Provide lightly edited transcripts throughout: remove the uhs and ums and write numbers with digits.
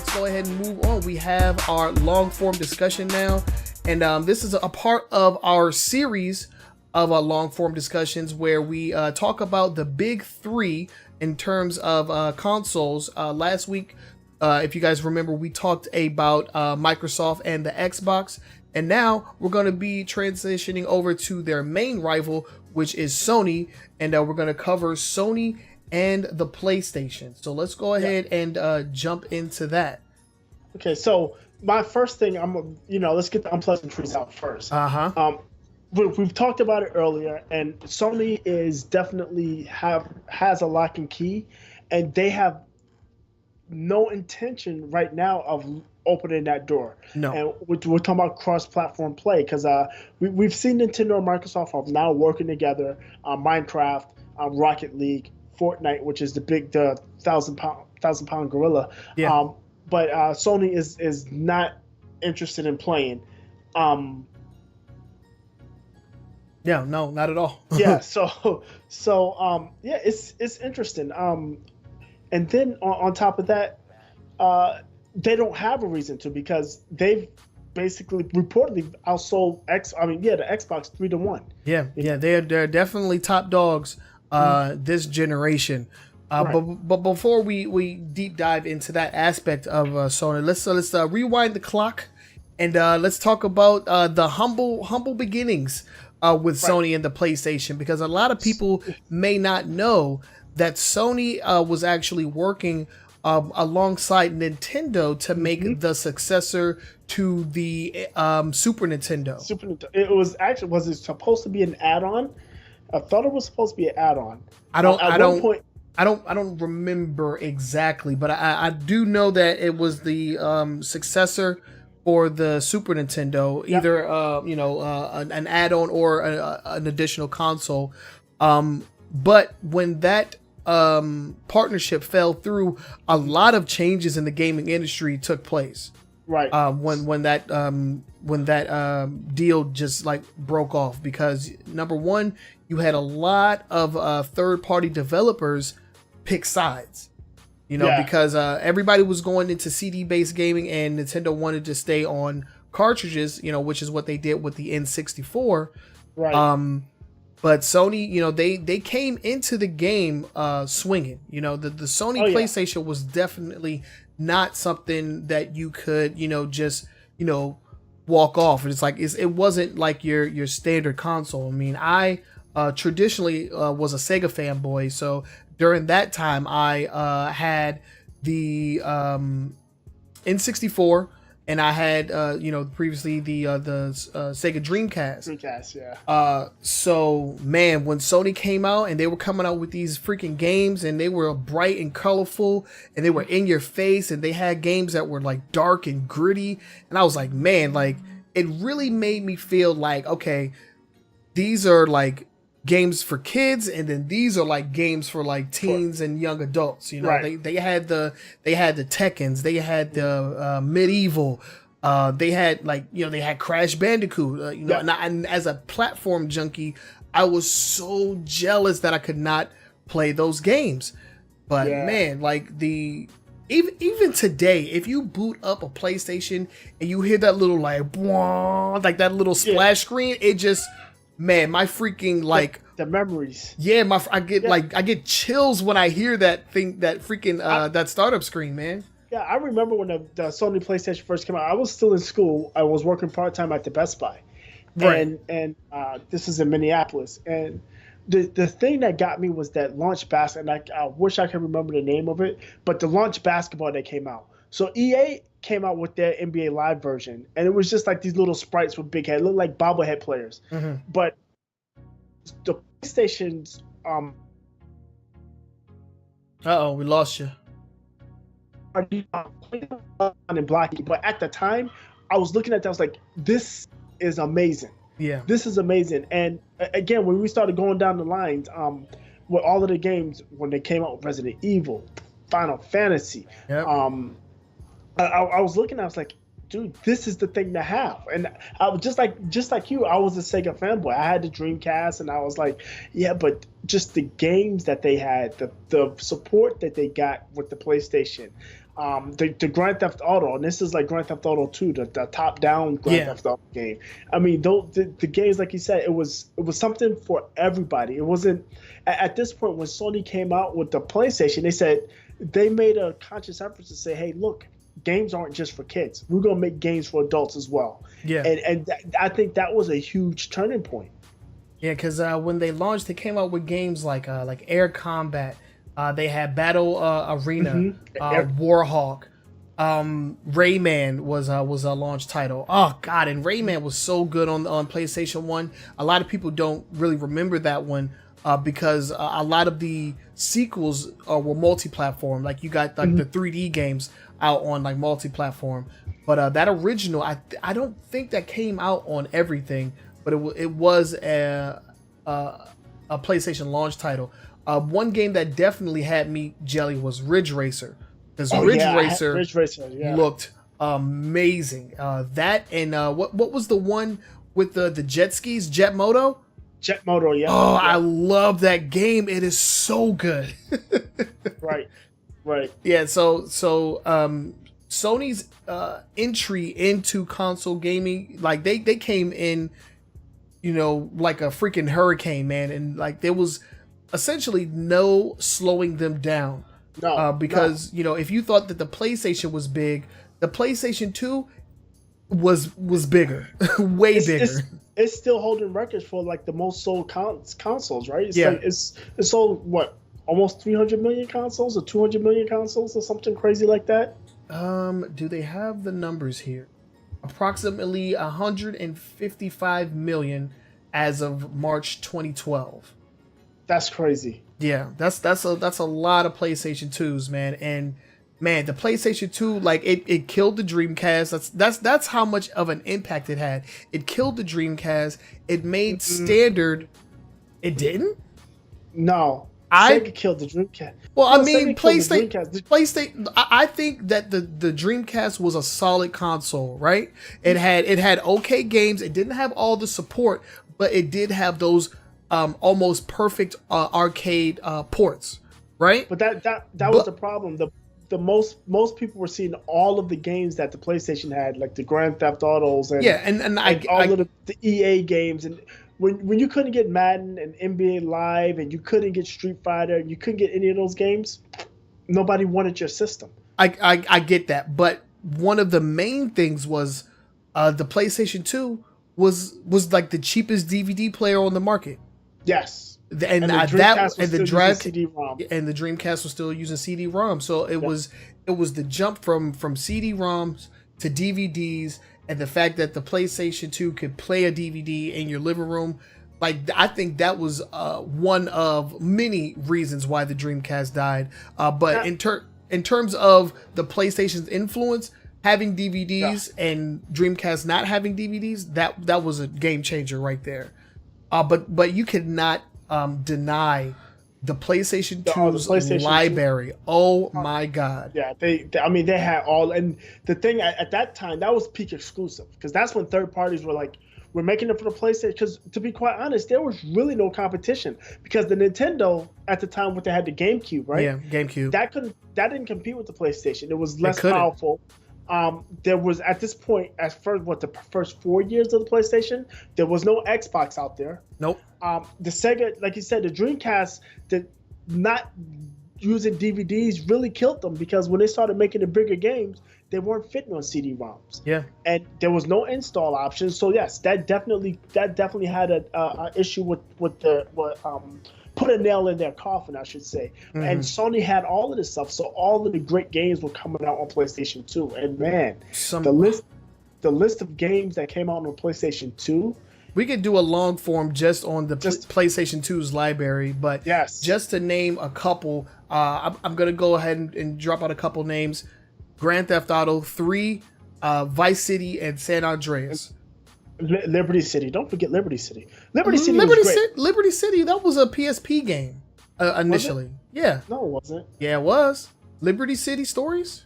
let's go ahead and move on. We have our long form discussion now, and this is a part of our series of long form discussions where we talk about the big three in terms of consoles. Last week, if you guys remember, we talked about Microsoft and the Xbox, and now we're going to be transitioning over to their main rival, which is Sony, and we're going to cover Sony and the PlayStation. So let's go ahead and jump into that. Okay, so my first thing, let's get the unpleasantries out first. We've talked about it earlier, and Sony is definitely has a lock and key, and they have no intention right now of opening that door. No. And we're talking about cross-platform play, because we've seen Nintendo and Microsoft are now working together on Minecraft, Rocket League, Fortnite, which is the 1,000-pound gorilla. Yeah. But Sony is not interested in playing. Yeah, no, not at all. Yeah, it's interesting. And then on top of that, they don't have a reason to, because they've basically reportedly outsold the Xbox 3-1. Yeah, they're definitely top dogs this generation. Right. But before we deep dive into that aspect of Sony, let's rewind the clock and let's talk about the humble beginnings with Sony and the PlayStation, because a lot of people may not know that Sony was actually working alongside Nintendo to make the successor to the Super Nintendo. It was it supposed to be an add-on? I thought it was supposed to be an add-on. I don't remember exactly, but I do know that it was the successor for the Super Nintendo, either an add-on or an additional console. But when that partnership fell through, a lot of changes in the gaming industry took place. Right. When that deal just like broke off, because number one, you had a lot of third-party developers pick sides, because everybody was going into CD-based gaming, and Nintendo wanted to stay on cartridges, which is what they did with the N64. Right. But Sony, they came into the game swinging. The Sony PlayStation was definitely not something that you could, just walk off. It's like it wasn't like your standard console. I mean, I traditionally was a Sega fanboy, so during that time I had the N64, and I had previously the Sega Dreamcast. Yeah. So man, when Sony came out and they were coming out with these freaking games, and they were bright and colorful, and they were in your face, and they had games that were like dark and gritty, and I was like, man, like it really made me feel like, okay, these are like games for kids, and then these are like games for like teens and young adults. Right. They had the Tekkens, they had the Medieval, they had they had Crash Bandicoot. And as a platform junkie, I was so jealous that I could not play those games. But man, like even today, if you boot up a PlayStation and you hear that little like that little splash screen, it just, man, my freaking the memories. Yeah, I get chills when I hear that thing, that freaking that startup screen, man. Yeah, I remember when the Sony PlayStation first came out. I was still in school. I was working part-time at the Best Buy. Right. And this is in Minneapolis. And the thing that got me was that launch basketball, and I wish I could remember the name of it, but the launch basketball that came out. So EA came out with their NBA Live version, and it was just like these little sprites with big head, looked like bobblehead players. Mm-hmm. But the PlayStation's we lost you. And blocky, but at the time, I was looking at that, I was like, this is amazing. Yeah, this is amazing. And again, when we started going down the lines, with all of the games when they came out with Resident Evil, Final Fantasy, yep. I was looking, I was like, dude, this is the thing to have. And I was just like you, I was a Sega fanboy. I had the Dreamcast, and I was like, yeah, but just the games that they had, the support that they got with the PlayStation, the Grand Theft Auto, and this is like Grand Theft Auto 2, the top-down Grand Theft Auto game. I mean, the games, like you said, it was something for everybody. It wasn't at this point when Sony came out with the PlayStation. They made a conscious effort to say, "Hey, look, games aren't just for kids. We're gonna make games for adults as well." Yeah, and I think that was a huge turning point. Yeah, because when they launched, they came out with games like Air Combat. They had Battle Arena, Warhawk, Rayman was a launch title. Oh God, and Rayman was so good on PlayStation 1. A lot of people don't really remember that one because a lot of the sequels were multi-platform. Like you got like the 3D games out on like multi-platform, but that original, I don't think that came out on everything, but it was a PlayStation launch title. One game that definitely had me jelly was Ridge Racer, because Ridge Racer looked amazing. That and what was the one with the jet skis, Jet Moto? Jet Moto, yeah. Oh, yeah. I love that game. It is so good. Right. Yeah. So Sony's entry into console gaming, like they came in, like a freaking hurricane, man, and like there was essentially no slowing them down. Because if you thought that the PlayStation was big, the PlayStation 2 was bigger, bigger. It's still holding records for like the most sold consoles, right? It's sold what, almost 300 million consoles or 200 million consoles or something crazy like that. Do they have the numbers here? Approximately 155 million as of March 2012. That's crazy. Yeah, that's a lot of PlayStation 2s, man. And man, the PlayStation 2, like it killed the Dreamcast. That's how much of an impact it had. It killed the Dreamcast. It made standard. It didn't? No. Sega killed the Dreamcast. Well, I mean, PlayStation. I think that the Dreamcast was a solid console, right? It had okay games. It didn't have all the support, but it did have those almost perfect arcade ports, right? But that was the problem. The most people were seeing all of the games that the PlayStation had, like the Grand Theft Autos and all of the EA games, and when you couldn't get Madden and NBA Live and you couldn't get Street Fighter and you couldn't get any of those games, nobody wanted your system. I get that, but one of the main things was the PlayStation 2 was like the cheapest DVD player on the market. Yes. And the Dreamcast was still using CD-ROM, so it was the jump from CD-ROMs to DVDs, and the fact that the PlayStation 2 could play a DVD in your living room. Like, I think that was one of many reasons why the Dreamcast died. But in terms of the PlayStation's influence, having DVDs and Dreamcast not having DVDs, that was a game changer right there. But you could not deny the PlayStation 2's library. Oh my God. Yeah, they had all, and the thing at that time, that was peak exclusive, because that's when third parties were like, we're making it for the PlayStation. Because to be quite honest, there was really no competition, because the Nintendo at the time, what they had, the GameCube, right? Yeah, GameCube. That didn't compete with the PlayStation. It was less powerful. There was, at this point, the first 4 years of the PlayStation, there was no Xbox out there. Nope. The Sega, like you said, the Dreamcast, not using DVDs really killed them, because when they started making the bigger games, they weren't fitting on CD-ROMs. Yeah. And there was no install options. So yes, that definitely had a issue with put a nail in their coffin, I should say. Mm-hmm. And Sony had all of this stuff, so all of the great games were coming out on PlayStation 2. And man, the list of games that came out on PlayStation 2. We could do a long form just on the PlayStation 2's library, but just to name a couple, I'm going to go ahead and drop out a couple names. Grand Theft Auto 3, Vice City, and San Andreas. Liberty City. Don't forget Liberty City. Liberty City was great. Liberty City, that was a PSP game initially. Yeah. No, it wasn't. Yeah, it was. Liberty City Stories?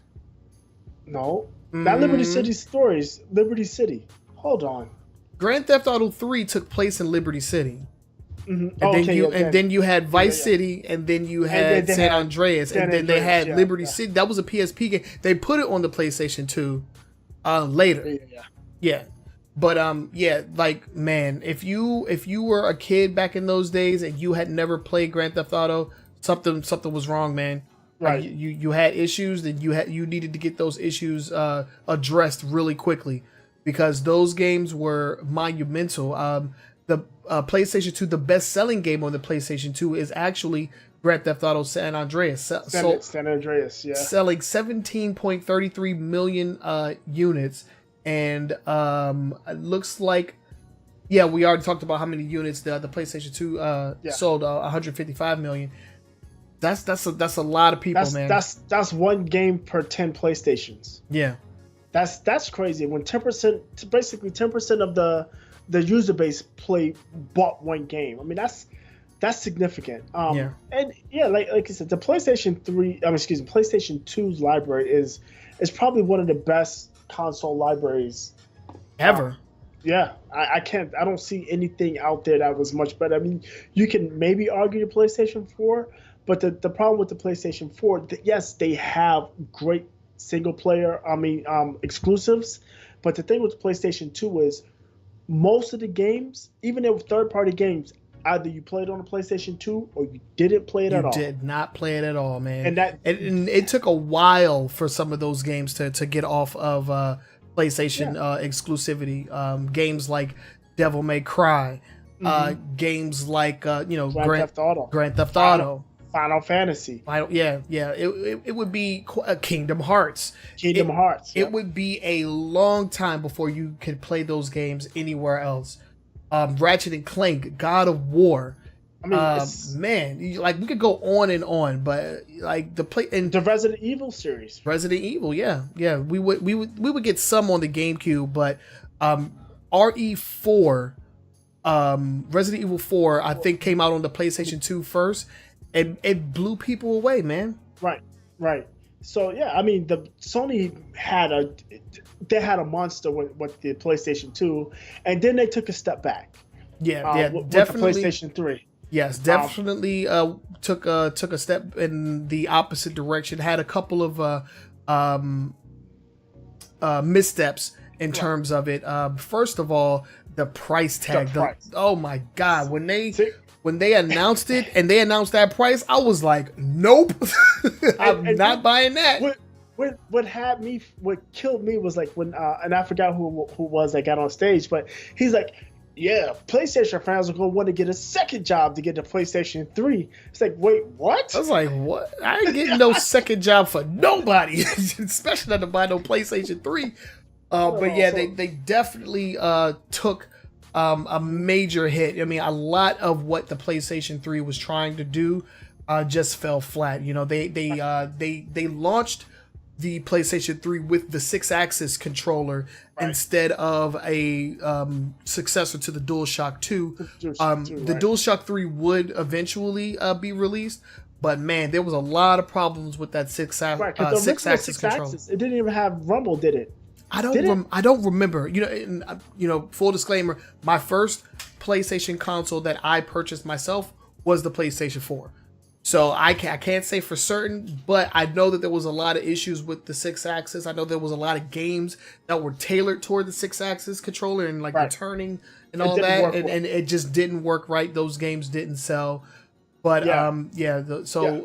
No. Not Liberty City Stories. Liberty City. Hold on. Grand Theft Auto 3 took place in Liberty City. And then you had Vice City, and then you had San Andreas, and then they had Liberty City. That was a PSP game. They put it on the PlayStation 2 later. Yeah. But like, man, if you were a kid back in those days and you had never played Grand Theft Auto, something was wrong, man. Right. Like, you had issues, and you needed to get those issues addressed really quickly, because those games were monumental. The PlayStation 2, the best-selling game on the PlayStation 2 is actually Grand Theft Auto San Andreas. San Andreas, yeah. Selling 17.33 million units. And it looks like, we already talked about how many units the PlayStation 2 sold, 155 million. That's a lot of people, man. That's one game per 10 PlayStations. Yeah. That's crazy. When 10%, basically 10% of the user base bought one game. I mean, that's significant. And like I said, the PlayStation 2's library is probably one of the best console libraries ever. I don't see anything out there that was much better. I mean, you can maybe argue the PlayStation 4, but the problem with the PlayStation 4, yes, they have great single player, exclusives, but the thing with the PlayStation 2 is most of the games, even if third-party games, either you played on the PlayStation 2 or you didn't play it at all. You did not play it at all, man. And it took a while for some of those games to get off of PlayStation exclusivity. Games like Devil May Cry, games like Grand Theft Auto. Final Fantasy. It would be Kingdom Hearts. It would be a long time before you could play those games anywhere else. Ratchet and Clank, God of War. I mean, man, we could go on and on, but like the Resident Evil series. Resident Evil, we would get some on the GameCube, but RE4, Resident Evil 4, I think came out on the PlayStation 2 first, and it blew people away, man. Right. So I mean, the Sony had a monster with the PlayStation 2, and then they took a step back. Definitely. With the PlayStation 3. Yes, definitely took a step in the opposite direction. Had a couple of missteps in terms of it. First of all, the price tag. Oh my God, when they announced it and they announced that price, I was like, nope, I'm not buying that. What killed me was like when, and I forgot who was that got on stage, but he's like, yeah, PlayStation fans are going to want to get a second job to get the PlayStation 3. It's like, wait, what? I was like, what? I ain't getting no second job for nobody, especially not to buy no PlayStation 3. They definitely took a major hit. I mean, a lot of what the PlayStation 3 was trying to do just fell flat. You know, they launched the PlayStation 3 with the 6-axis controller instead of a successor to the DualShock 2. The DualShock 3 would eventually be released, but man, there was a lot of problems with that 6-axis controller. It didn't even have rumble, did it? I don't remember. Full disclaimer, my first PlayStation console that I purchased myself was the PlayStation 4. So I can't say for certain, but I know that there was a lot of issues with the 6-axis. I know there was a lot of games that were tailored toward the 6-axis controller and returning and all that, and it just didn't work right. Those games didn't sell. But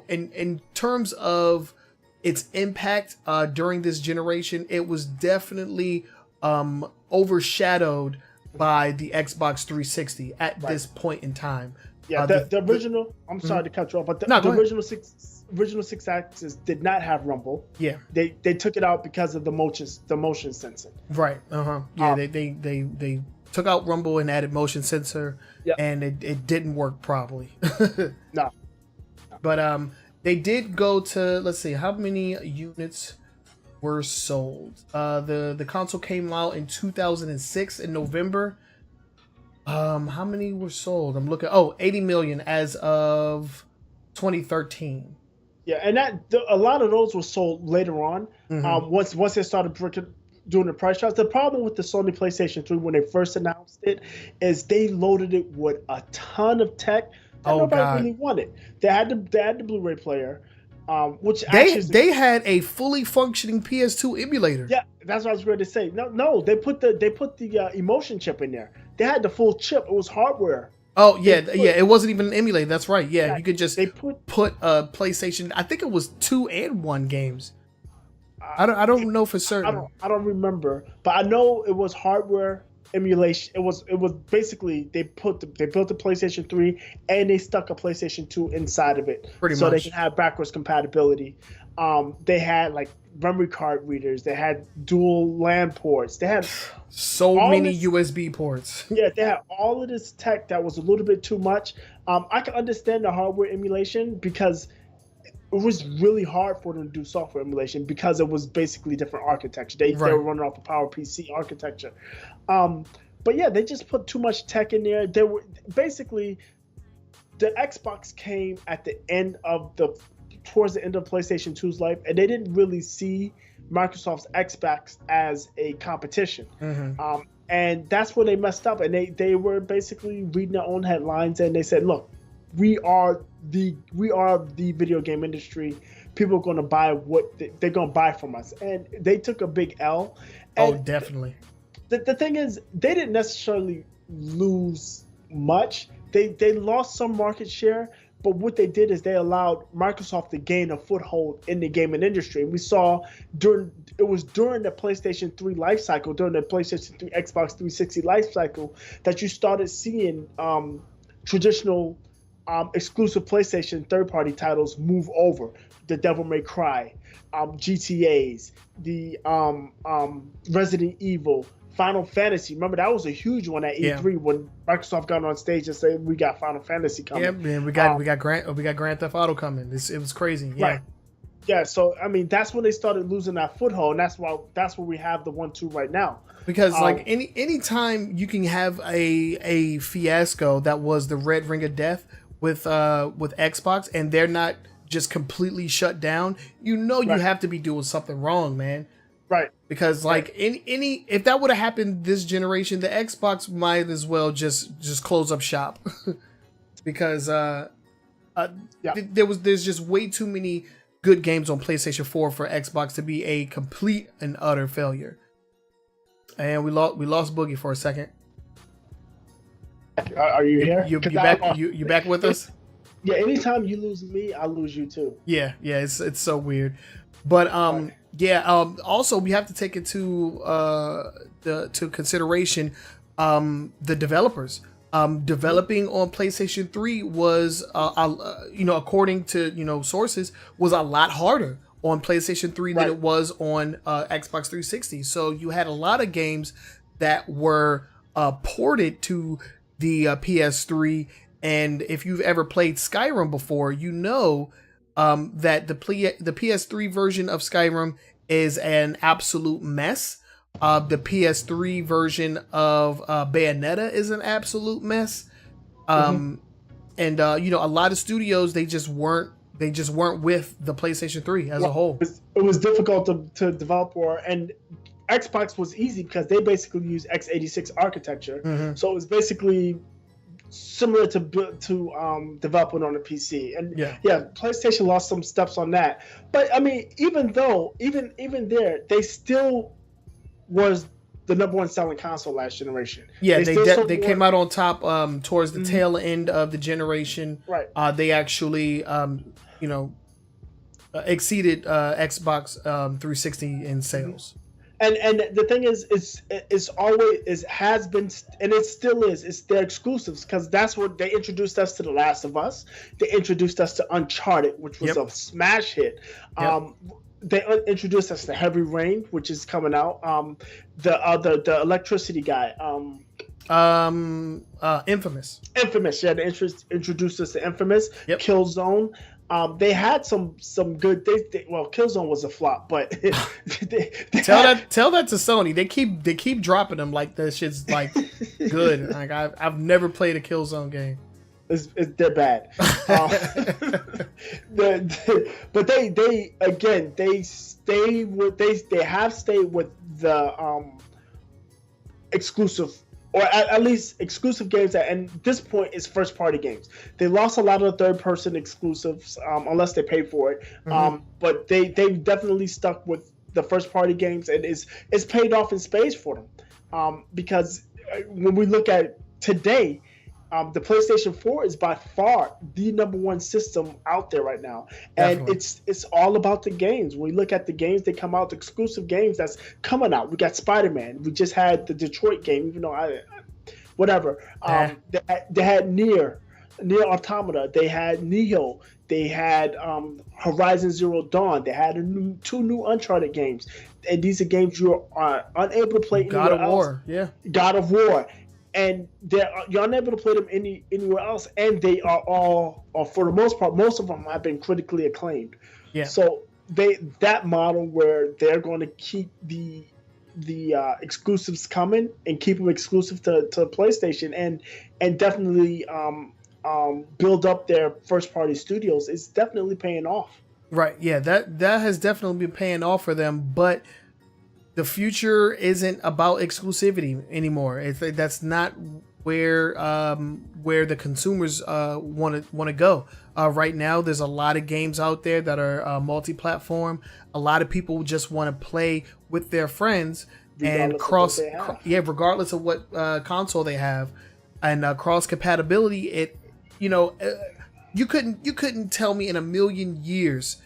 in terms of its impact during this generation, it was definitely overshadowed by the Xbox 360 at this point in time. Yeah, the original. I'm sorry to cut you off, but the original 6-axis did not have rumble. Yeah, they took it out because of the motion sensing. Right. Yeah, they took out rumble and added motion sensor, and it didn't work properly. No. But they did go to, let's see, how many units were sold? The console came out in 2006 in November. How many were sold? I'm looking. 80 million as of 2013. Yeah, and a lot of those were sold later on. Once they started doing the price drops. The problem with the Sony PlayStation 3 when they first announced it is they loaded it with a ton of tech that nobody really wanted. They had the Blu-ray player, which they had a fully functioning PS2 emulator. Yeah, that's what I was going to say. No, they put the emotion chip in there. They had the full chip. It was hardware. Oh yeah, it wasn't even an emulator. That's right. Yeah, you could just put a PlayStation. I think it was 2 and 1 games. I don't know for certain. I don't remember, but I know it was hardware emulation. It was basically they built the PlayStation 3 and they stuck a PlayStation 2 inside of it, so they can have backwards compatibility. They had like memory card readers. They had dual LAN ports. They had so many USB ports. Yeah, they had all of this tech that was a little bit too much. I can understand the hardware emulation because it was really hard for them to do software emulation because it was basically different architecture. They were running off a PowerPC architecture. But yeah, they just put too much tech in there. They were basically the Xbox came at the end of towards the end of PlayStation 2's life, and they didn't really see Microsoft's Xbox as a competition. Mm-hmm. And that's where they messed up. And they were basically reading their own headlines, and they said, "Look, we are the video game industry. People are going to buy what they're going to buy from us." And they took a big L. And definitely. The thing is, they didn't necessarily lose much. They lost some market share, but what they did is they allowed Microsoft to gain a foothold in the gaming industry. We saw during the PlayStation 3 life cycle, during the PlayStation 3 Xbox 360 life cycle, that you started seeing traditional exclusive PlayStation third-party titles move over. The Devil May Cry, GTAs, the Resident Evil, Final Fantasy. Remember, that was a huge one at E3 when Microsoft got on stage and said, "We got Final Fantasy coming." Yeah, man, we got Grand Theft Auto coming. It was crazy. Yeah. Right. Yeah, so I mean, that's when they started losing that foothold, and that's where we have the 1-2 right now. Because like any time you can have a fiasco that was the Red Ring of Death with Xbox, and they're not just completely shut down, you have to be doing something wrong, man. Right. Because like any if that would have happened this generation, the Xbox might as well just close up shop. Because there's just way too many good games on PlayStation 4 for Xbox to be a complete and utter failure. And we lost Boogie for a second. Are you here? You back? You back with us? Yeah. Anytime you lose me, I lose you too. Yeah. It's so weird, but also we have to take into consideration the developers. Developing on PlayStation 3 was according to sources, was a lot harder on PlayStation 3 than it was on Xbox 360. So you had a lot of games that were ported to the PS3, and if you've ever played Skyrim before, you know that the PS3 version of Skyrim is an absolute mess. The PS3 version of Bayonetta is an absolute mess. And a lot of studios, they just weren't with the PlayStation 3 as a whole. It was difficult to develop for, and Xbox was easy because they basically use x86 architecture. Mm-hmm. So it was basically similar to developing on a PC. And PlayStation lost some steps on that. But I mean, even there, they still was the number one selling console last generation. Yeah, they came out on top towards the tail end of the generation. Right. They actually exceeded Xbox 360 in sales. And the thing is, has been, and it still is. It's their exclusives, because that's what they introduced us to. The Last of Us. They introduced us to Uncharted, which was a smash hit. They introduced us to Heavy Rain, which is coming out. The electricity guy. Infamous. Yeah, they introduced us to Infamous. Yep. Killzone. They had some good. Killzone was a flop, but tell that to Sony. They keep dropping them like that shit's like good. Like I've never played a Killzone game. they're bad. But they again they have stayed with the exclusive, or at least exclusive games that, and at this point, is first party games. They lost a lot of the third person exclusives, unless they paid for it. But they definitely stuck with the first party games, and it's paid off in spades for them. Because when we look at today, the PlayStation 4 is by far the number one system out there right now. And it's all about the games. When we look at the games that come out, the exclusive games that's coming out. We got Spider-Man. We just had the Detroit game, even though they had Nier Automata. They had Neo. They had Horizon Zero Dawn. They had two new Uncharted games. And these are games you are unable to play anywhere else. God of War, yeah. God of War. And you're unable to play them anywhere else, and they are all, or for the most part, most of them have been critically acclaimed. Yeah. So that model where they're going to keep the exclusives coming and keep them exclusive to PlayStation, and definitely build up their first party studios is definitely paying off. Right. Yeah. That has definitely been paying off for them, but the future isn't about exclusivity anymore. That's not where the consumers want to go. Right now, there's a lot of games out there that are multi-platform. A lot of people just want to play with their friends regardless regardless of what console they have, and cross compatibility. You couldn't tell me in a million years,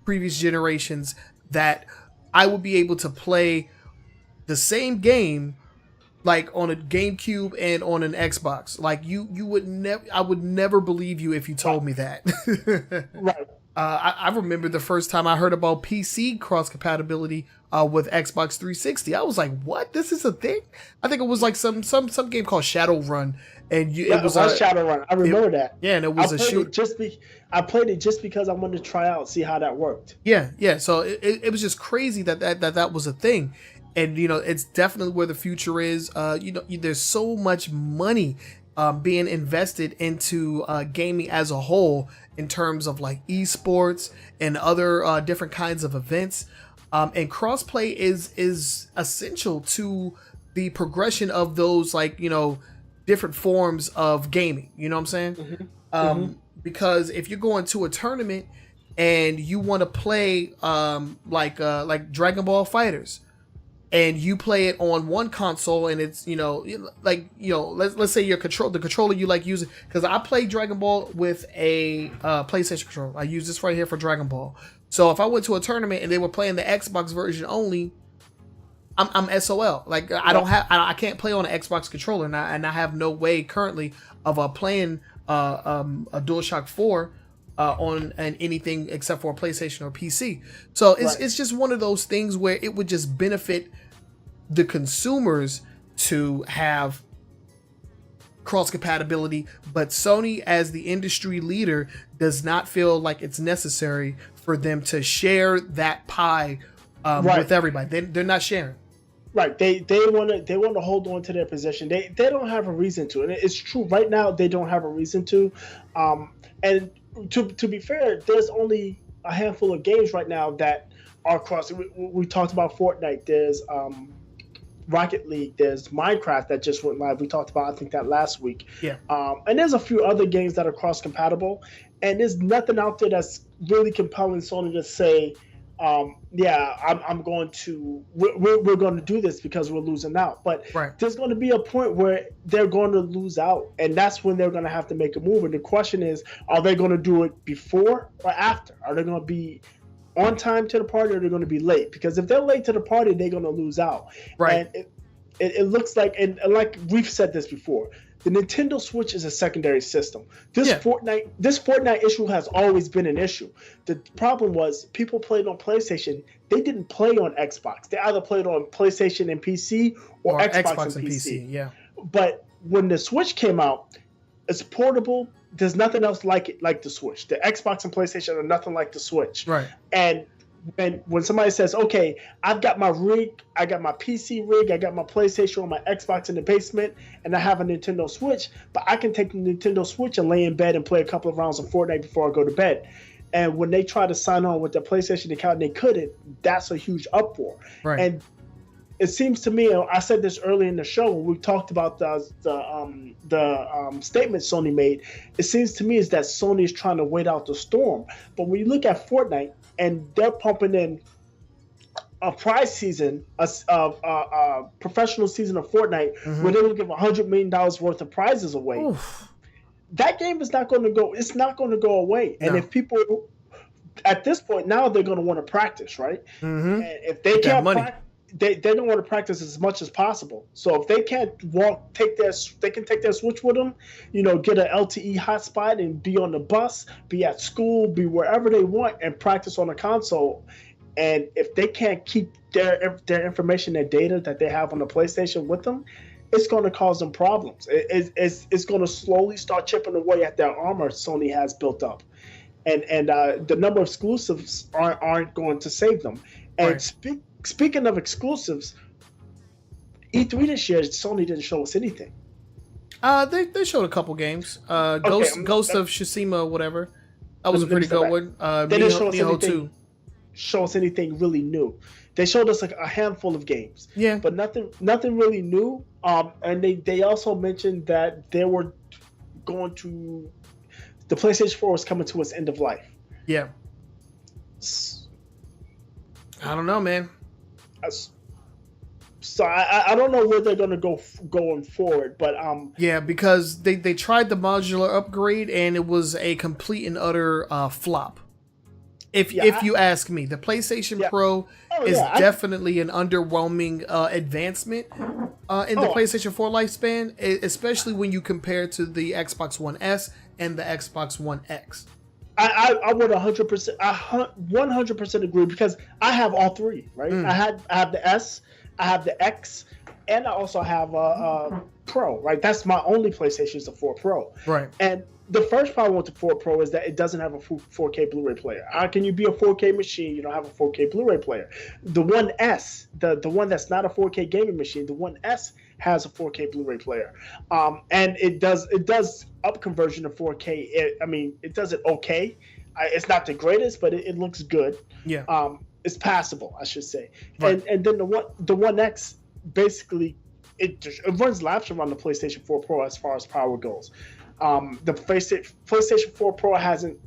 previous generations, that I would be able to play the same game like on a GameCube and on an Xbox. Like you would never. I would never believe you if you told me that. Right. I remember the first time I heard about PC cross compatibility with Xbox 360. I was like, "What? This is a thing?" I think it was like some game called Shadowrun, and it was Shadowrun. I remember that. Yeah, and it was a shoot. I played it just because I wanted to try out, see how that worked. Yeah. So it was just crazy that was a thing, and it's definitely where the future is. There's so much money being invested into gaming as a whole, in terms of like esports and other different kinds of events, and crossplay is essential to the progression of those different forms of gaming. You know what I'm saying? Because if you're going to a tournament and you want to play like Dragon Ball Fighters, and you play it on one console, and it's let's say the controller you like using, because I play Dragon Ball with a PlayStation controller. I use this right here for Dragon Ball. So if I went to a tournament and they were playing the Xbox version only, I'm SOL. Like I can't play on an Xbox controller, and I have no way currently of playing a DualShock 4 on anything except for a PlayStation or PC. So it's just one of those things where it would just benefit the consumers to have cross compatibility, but Sony, as the industry leader, does not feel like it's necessary for them to share that pie with everybody. They're not sharing. Right. They want to hold on to their position. They don't have a reason to, and it's true. Right now, they don't have a reason to. And to be fair, there's only a handful of games right now that are cross. We talked about Fortnite. There's Rocket League. There's Minecraft that just went live. We talked about, I think, that last week. Yeah. And there's a few other games that are cross compatible, and there's nothing out there that's really compelling Sony to say, I'm going to. We're going to do this because we're losing out. But there's going to be a point where they're going to lose out, and that's when they're going to have to make a move. And the question is, are they going to do it before or after? Are they going to be on time to the party, or they're going to be late? Because if they're late to the party, they're going to lose out. Right. And it looks like, and like we've said this before, the Nintendo Switch is a secondary system. This Fortnite issue has always been an issue. The problem was people played on PlayStation. They didn't play on Xbox. They either played on PlayStation and PC or Xbox and PC. Yeah. But when the Switch came out, it's portable. There's nothing else like it, like the Switch. The Xbox and PlayStation are nothing like the Switch. Right. And when somebody says, okay, I've got my rig, I got my PC rig, I got my PlayStation or my Xbox in the basement, and I have a Nintendo Switch, but I can take the Nintendo Switch and lay in bed and play a couple of rounds of Fortnite before I go to bed. And when they try to sign on with their PlayStation account and they couldn't, that's a huge uproar. Right. And it seems to me, I said this early in the show when we talked about the statement Sony made. It seems to me is that Sony is trying to wait out the storm. But when you look at Fortnite and they're pumping in a prize season, a professional season of Fortnite, where they will give $100 million worth of prizes away. Oof. That game is not going to go. It's not going to go away. No. And if people, at this point now, they're going to want to practice, right? And if they can't practice. They don't want to practice as much as possible. So if they can't they can take their Switch with them, get an LTE hotspot and be on the bus, be at school, be wherever they want and practice on a console. And if they can't keep their information, their data that they have on the PlayStation with them, it's going to cause them problems. It's going to slowly start chipping away at their armor Sony has built up. And the number of exclusives aren't going to save them. And right. Speaking of exclusives, E3 this year, Sony didn't show us anything. They showed a couple games. Ghost of Tsushima, whatever. That was a pretty good one. They didn't show us anything really new. They showed us like a handful of games. Yeah. But nothing really new. And they also mentioned that they were going to the PlayStation 4 was coming to its end of life. Yeah. I don't know, man. So I don't know where they're gonna go going forward, but yeah, because they tried the modular upgrade and it was a complete and utter flop. If you ask me, the PlayStation Pro is definitely an underwhelming advancement in the PlayStation 4 lifespan, especially when you compare to the Xbox One S and the Xbox One X. I would 100% agree because I have all three, right? I have the S, I have the X, and I also have a Pro, right? That's my only PlayStation is the 4 Pro. Right. And the first problem with the 4 Pro is that it doesn't have a 4K Blu-ray player. How can you be a 4K machine? You don't have a 4K Blu-ray player. The One S, the one that's not a 4K gaming machine, the One S has a 4K Blu-ray player, and it does up conversion to 4K. It does it okay. It's not the greatest, but it looks good. Yeah. It's passable, I should say. Right. And then the One X basically it runs laps around the PlayStation 4 Pro as far as power goes. The PlayStation 4 Pro hasn't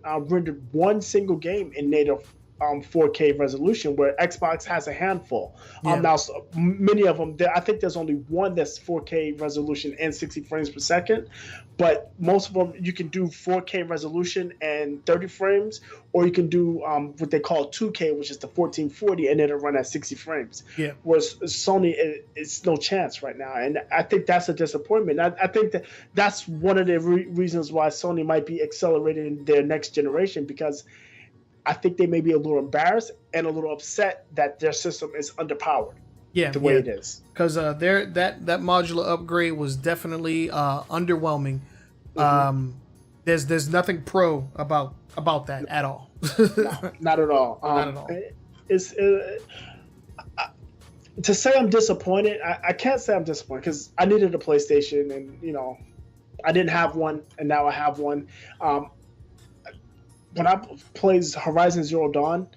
rendered one single game in native 4K resolution, where Xbox has a handful. Now, so many of them, I think there's only one that's 4K resolution and 60 frames per second, but most of them you can do 4K resolution and 30 frames, or you can do what they call 2K, which is the 1440, and it'll run at 60 frames. Yeah. Whereas Sony, it's no chance right now, and I think that's a disappointment. I think that's one of the reasons why Sony might be accelerating their next generation, because I think they may be a little embarrassed and a little upset that their system is underpowered. Yeah, the way it is. Because that modular upgrade was definitely underwhelming. There's nothing pro about that at all. No, not at all. Not at all. It's to say I'm disappointed. I can't say I'm disappointed because I needed a PlayStation, and I didn't have one, and now I have one. When I played Horizon Zero Dawn,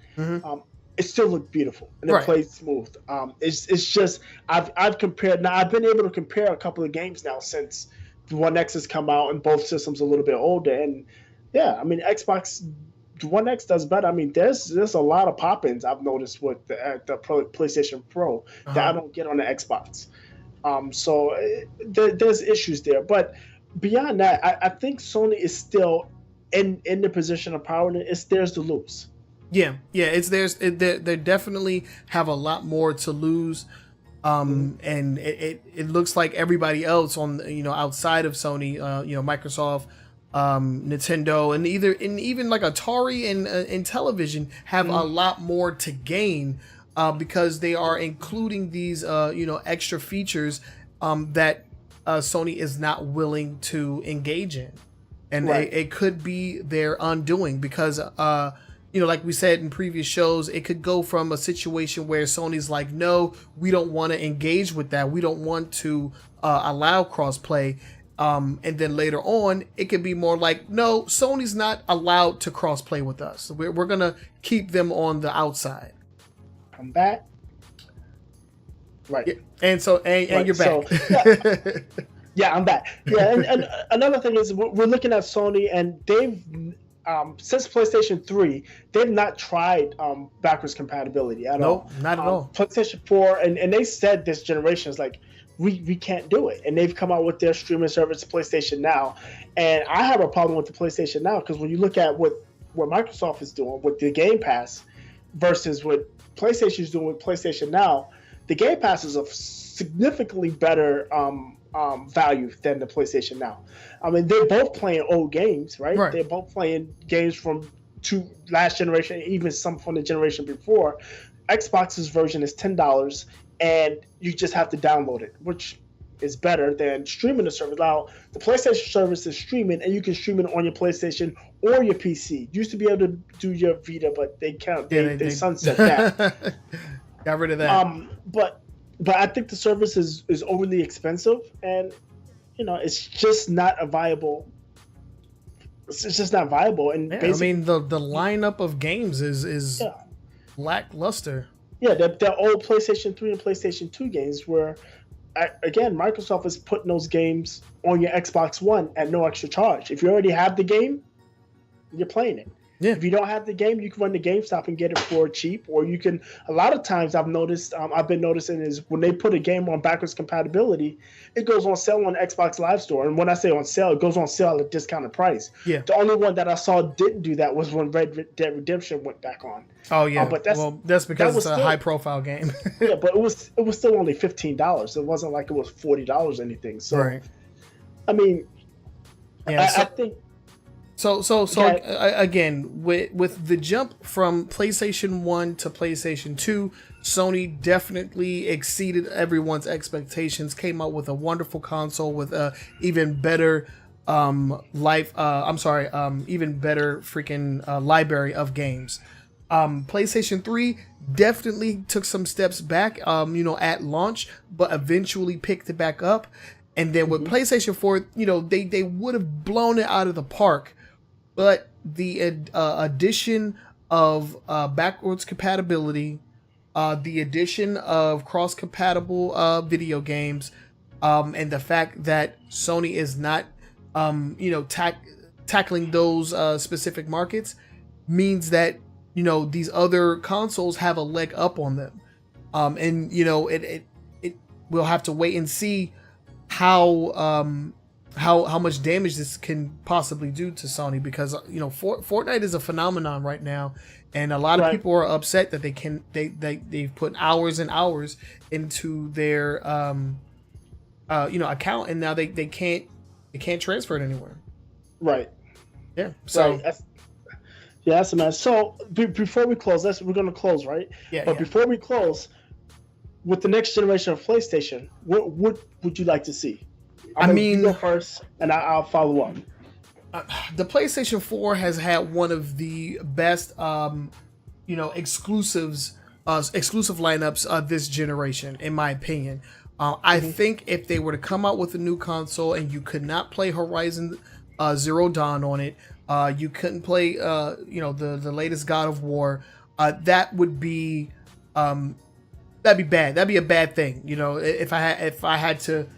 it still looked beautiful and it played smooth. It's just I've compared now. I've been able to compare a couple of games now since the One X has come out and both systems a little bit older. And yeah, Xbox One X does better. There's a lot of pop-ins I've noticed with the PlayStation Pro that I don't get on the Xbox. So there's issues there, but beyond that, I think Sony is still in the position of power. It's theirs to lose. Yeah, it's theirs. They definitely have a lot more to lose, and it looks like everybody else on outside of Sony, Microsoft, Nintendo, and even like Atari and television have a lot more to gain because they are including these extra features that Sony is not willing to engage in. And it could be their undoing because, like we said in previous shows, it could go from a situation where Sony's like, no, we don't want to engage with that. We don't want to allow crossplay. And then later on, it could be more like, no, Sony's not allowed to crossplay with us. We're going to keep them on the outside. I'm back. Right. Yeah. And right. You're back. So, yeah, I'm back. Yeah, and another thing is we're looking at Sony, and they've since PlayStation 3, they've not tried backwards compatibility at all. No, not at all. PlayStation 4, and they said this generation is like, we can't do it. And they've come out with their streaming service, PlayStation Now. And I have a problem with the PlayStation Now because when you look at what Microsoft is doing with the Game Pass versus what PlayStation is doing with PlayStation Now, the Game Pass is a significantly better value than the PlayStation Now. I mean, they're both playing old games, right? They're both playing games from last generation, even some from the generation before. Xbox's version is $10, and you just have to download it, which is better than streaming the service. Now, the PlayStation service is streaming, and you can stream it on your PlayStation or your PC. You used to be able to do your Vita, but they sunset that. Got rid of that. But I think the service is overly expensive, and it's just not a viable. It's just not viable. And I mean, the lineup of games is lackluster. Yeah, the old PlayStation 3 and PlayStation 2 games where, again, Microsoft is putting those games on your Xbox One at no extra charge. If you already have the game, you're playing it. Yeah. If you don't have the game, you can run to GameStop and get it for cheap, or you can. A lot of times, I've been noticing is when they put a game on backwards compatibility, it goes on sale on the Xbox Live Store. And when I say on sale, it goes on sale at a discounted price. Yeah. The only one that I saw didn't do that was when Red Dead Redemption went back on. Oh yeah, but that's because it's a high-profile game. Yeah, but it was still only $15. It wasn't like it was $40 or anything. So, right. I mean, yeah, I think. So again, with the jump from PlayStation 1 to PlayStation 2, Sony definitely exceeded everyone's expectations, came out with a wonderful console with a even better even better freaking library of games. PlayStation 3 definitely took some steps back, at launch, but eventually picked it back up. And then with PlayStation 4, they would have blown it out of the park. But the addition of backwards compatibility, the addition of cross-compatible video games, and the fact that Sony is not, tackling those specific markets means that, these other consoles have a leg up on them. And, we'll have to wait and see how much damage this can possibly do to Sony, because Fortnite is a phenomenon right now, and a lot of people are upset that they've put hours and hours into their account, and now they can't transfer it anywhere. Right. Yeah. So that's a mess. So before we close, we're going to close, right? Yeah. But before we close, with the next generation of PlayStation, what would you like to see? You go first, and I'll follow up. The PlayStation 4 has had one of the best, exclusive lineups this generation, in my opinion. I think if they were to come out with a new console and you could not play Horizon Zero Dawn on it, you couldn't play, the latest God of War, that would be, that'd be bad. That'd be a bad thing. If I had to,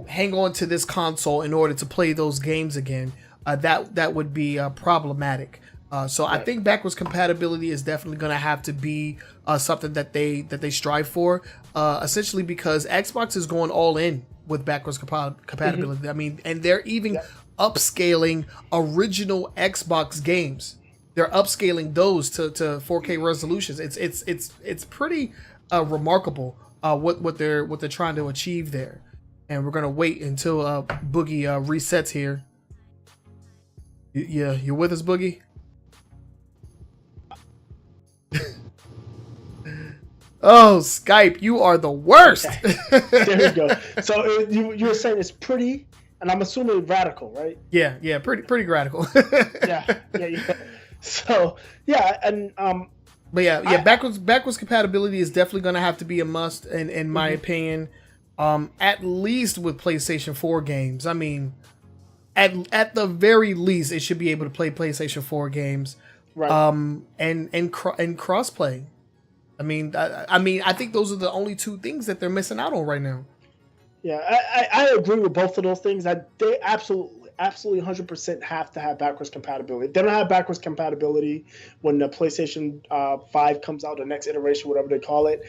hang on to this console in order to play those games again, that would be problematic. So I think backwards compatibility is definitely going to have to be something that they strive for, essentially because Xbox is going all in with backwards compatibility. I mean, and they're even upscaling original Xbox games. They're upscaling those to 4K resolutions. It's pretty remarkable what they're trying to achieve there. And we're gonna wait until Boogie resets here. Yeah, you with us, Boogie? Oh, Skype, you are the worst. There we go. So you were saying it's pretty, and I'm assuming radical, right? Yeah, pretty radical. Yeah. So yeah, and but backwards compatibility is definitely going to have to be a must, in my opinion. At least with PlayStation 4 games. I mean, at the very least, it should be able to play PlayStation 4 games, right? And crossplay. I mean, I think those are the only two things that they're missing out on right now. Yeah, I agree with both of those things. They absolutely 100% have to have backwards compatibility. If they don't have backwards compatibility when the PlayStation 5 comes out, the next iteration, whatever they call it,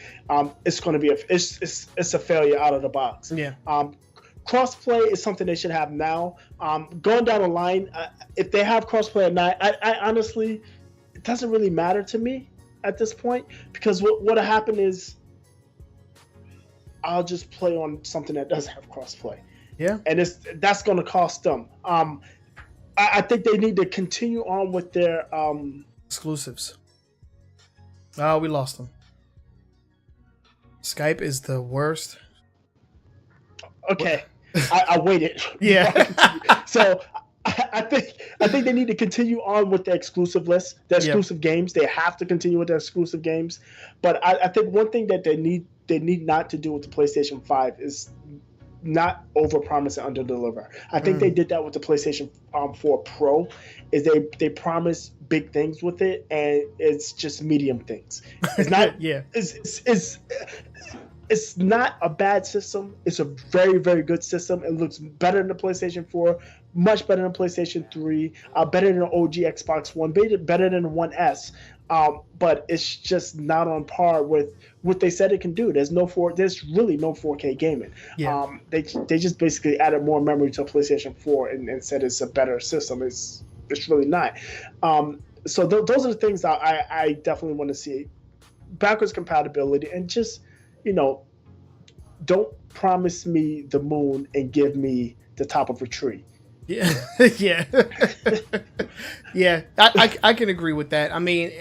it's going to be it's a failure out of the box. Yeah. Crossplay is something they should have now. Going down the line, if they have crossplay or not, I honestly, it doesn't really matter to me at this point, because what'll happen is I'll just play on something that does have crossplay. Yeah, and that's going to cost them. I think they need to continue on with their exclusives. Oh, we lost them. Skype is the worst. Okay, I waited. Yeah. So I think they need to continue on with the exclusive list, the exclusive games. They have to continue with the exclusive games. But I think one thing that they need not to do with the PlayStation 5 is not overpromise and underdeliver. I think they did that with the PlayStation 4 Pro. Is they promise big things with it, and it's just medium things. It's not. Yeah. It's not a bad system. It's a very, very good system. It looks better than the PlayStation 4, much better than PlayStation 3, better than the OG Xbox One, better than the One S. But it's just not on par with what they said it can do. There's really no 4K gaming. Yeah. They just basically added more memory to a PlayStation 4 and said it's a better system. It's really not. So those are the things that I definitely want to see. Backwards compatibility, and just, don't promise me the moon and give me the top of a tree. Yeah. Yeah. Yeah. I can agree with that. I mean,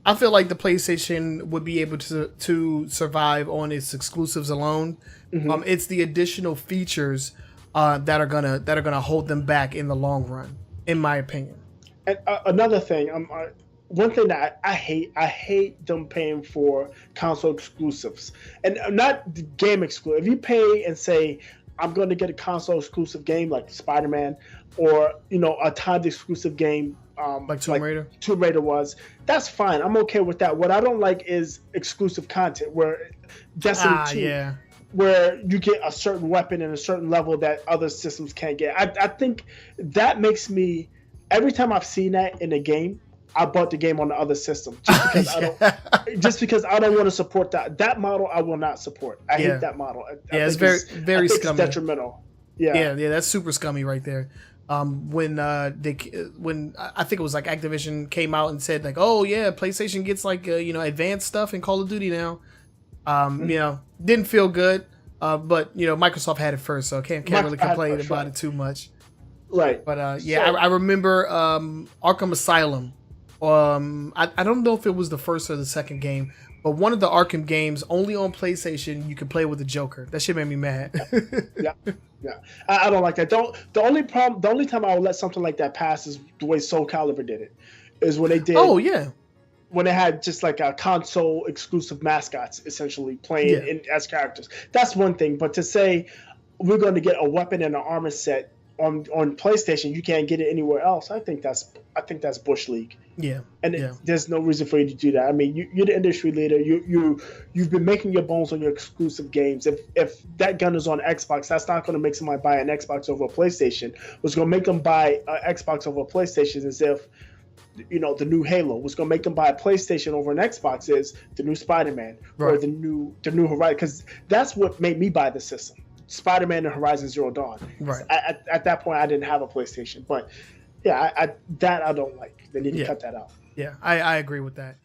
I feel like the PlayStation would be able to survive on its exclusives alone. Mm-hmm. It's the additional features that are gonna hold them back in the long run, in my opinion. And another thing, one thing that I hate them paying for console exclusives, and not game exclusive. If you pay and say, I'm going to get a console exclusive game like Spider-Man, or a timed exclusive game like Tomb Raider. Tomb Raider was, that's fine. I'm okay with that. What I don't like is exclusive content where Destiny 2, where you get a certain weapon and a certain level that other systems can't get. I think that makes me, every time I've seen that in a game, I bought the game on the other system just because I don't want to support that model. I will not support. I hate that model. It's very scummy. It's detrimental. Yeah, that's super scummy right there. When I think it was like Activision came out and said like, oh yeah, PlayStation gets like advanced stuff in Call of Duty now. Didn't feel good. But Microsoft had it first, so can't really complain about it too much. Right. But I remember Arkham Asylum. I don't know if it was the first or the second game, but one of the Arkham games, only on PlayStation, you could play with the Joker. That shit made me mad. Yeah. I don't like that. The only time I would let something like that pass is the way Soul Calibur did it. Is when they did. Oh yeah. When they had just like a console exclusive mascots essentially playing as characters. That's one thing. But to say we're going to get a weapon and an armor set on PlayStation, you can't get it anywhere else. I think that's Bush League. Yeah, and there's no reason for you to do that. I mean, you're the industry leader. You've been making your bones on your exclusive games. If that gun is on Xbox, that's not going to make somebody buy an Xbox over a PlayStation. What's going to make them buy an Xbox over a PlayStation is if the new Halo. What's going to make them buy a PlayStation over an Xbox is the new Spider-Man or the new Horizon, because that's what made me buy the system. Spider-Man and Horizon Zero Dawn. Right. At that point, I didn't have a PlayStation, but I don't like. They need to cut that out. Yeah, I agree with that.